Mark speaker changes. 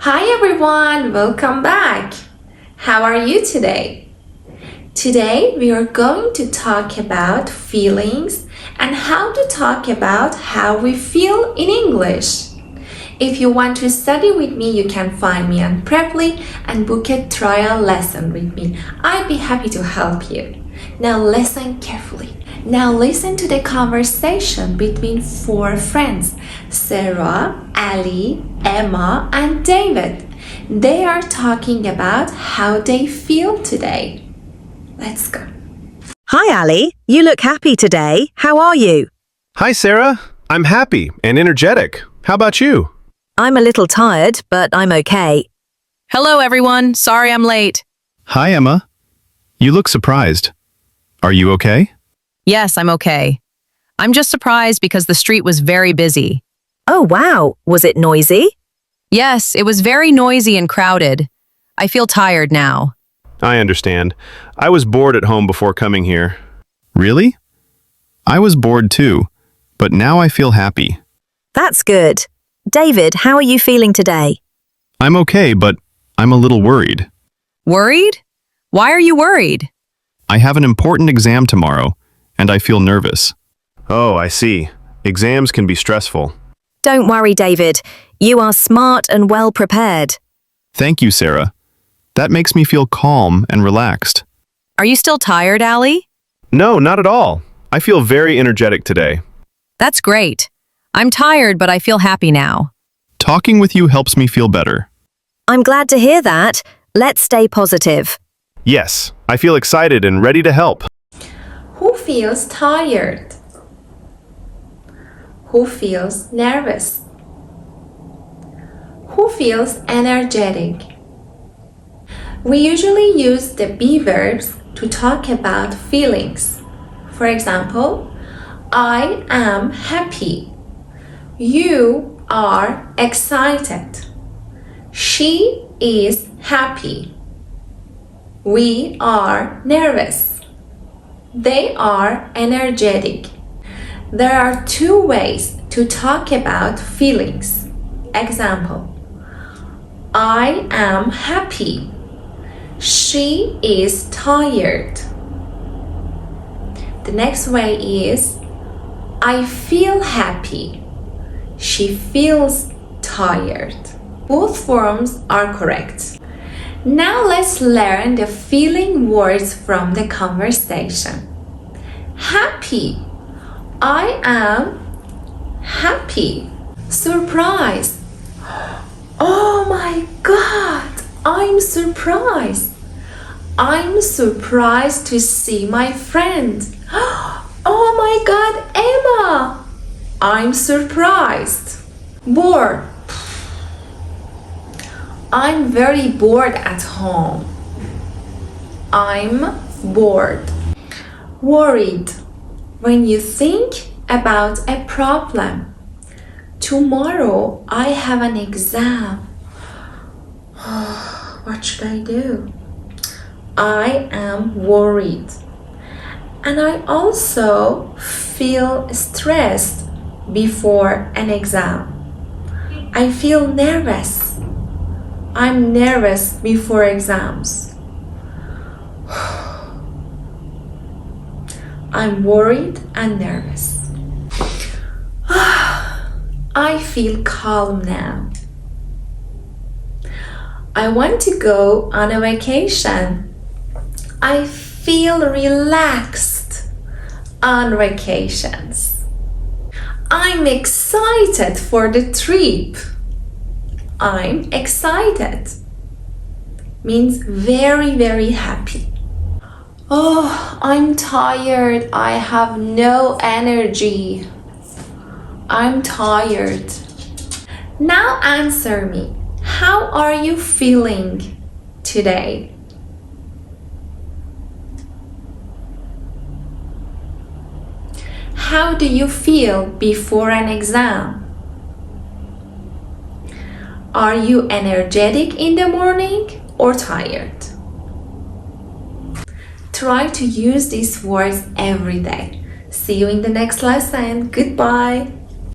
Speaker 1: Hi everyone, welcome back. How are you today? Today we are going to talk about feelings and how to talk about how we feel in English. If you want to study with me, you can find me on Preply and book a trial lesson with me. I'd be happy to help you. Now listen carefully. Now listen to the conversation between four friends, Sara, Ali, Emma, and David. They are talking about how they feel today. Let's go.
Speaker 2: Hi, Ali. You look happy today. How are you?
Speaker 3: Hi, Sarah. I'm happy and energetic. How about you?
Speaker 2: I'm a little tired, but I'm okay.
Speaker 4: Hello, everyone. Sorry I'm late.
Speaker 3: Hi, Emma. You look surprised. Are you okay?
Speaker 4: Yes, I'm okay. I'm just surprised because the street was very busy.
Speaker 2: Oh, wow. Was it noisy?
Speaker 4: Yes, it was very noisy and crowded. I feel tired now.
Speaker 3: I understand. I was bored at home before coming here. Really? I was bored too, but now I feel happy.
Speaker 2: That's good. David, how are you feeling today?
Speaker 3: I'm okay, but I'm a little worried.
Speaker 4: Worried? Why are you worried?
Speaker 3: I have an important exam tomorrow, and I feel nervous. Oh, I see. Exams can be stressful.
Speaker 2: Don't worry, David. You are smart and well prepared.
Speaker 3: Thank you, Sarah. That makes me feel calm and relaxed.
Speaker 4: Are you still tired, Ali?
Speaker 3: No, not at all. I feel very energetic today.
Speaker 4: That's great. I'm tired, but I feel happy now.
Speaker 3: Talking with you helps me feel better.
Speaker 2: I'm glad to hear that. Let's stay positive.
Speaker 3: Yes, I feel excited and ready to help.
Speaker 1: Who feels tired? Who feels nervous? Who feels energetic? We usually use the be verbs to talk about feelings. For example, I am happy. You are excited. She is happy. We are nervous. They are energetic. There are two ways to talk about feelings. Example, I am happy. She is tired. The next way is, I feel happy. She feels tired. Both forms are correct. Now let's learn the feeling words from the conversation. Happy. I am happy. Surprise. Oh my God, I'm surprised. I'm surprised to see my friend. Oh my God, Emma. I'm surprised. Bored. I'm very bored at home. I'm bored. Worried. When you think about a problem. Tomorrow I have an exam. What should I do? I am worried. And I also feel stressed before an exam. I feel nervous. I'm nervous before exams. I'm worried and nervous. I feel calm now. I want to go on a vacation. I feel relaxed on vacations. I'm excited for the trip. I'm excited. Means very, very happy. Oh, I'm tired. I have no energy. I'm tired. Now answer me. How are you feeling today? How do you feel before an exam? Are you energetic in the morning or tired? Try to use these words every day. See you in the next lesson. Goodbye.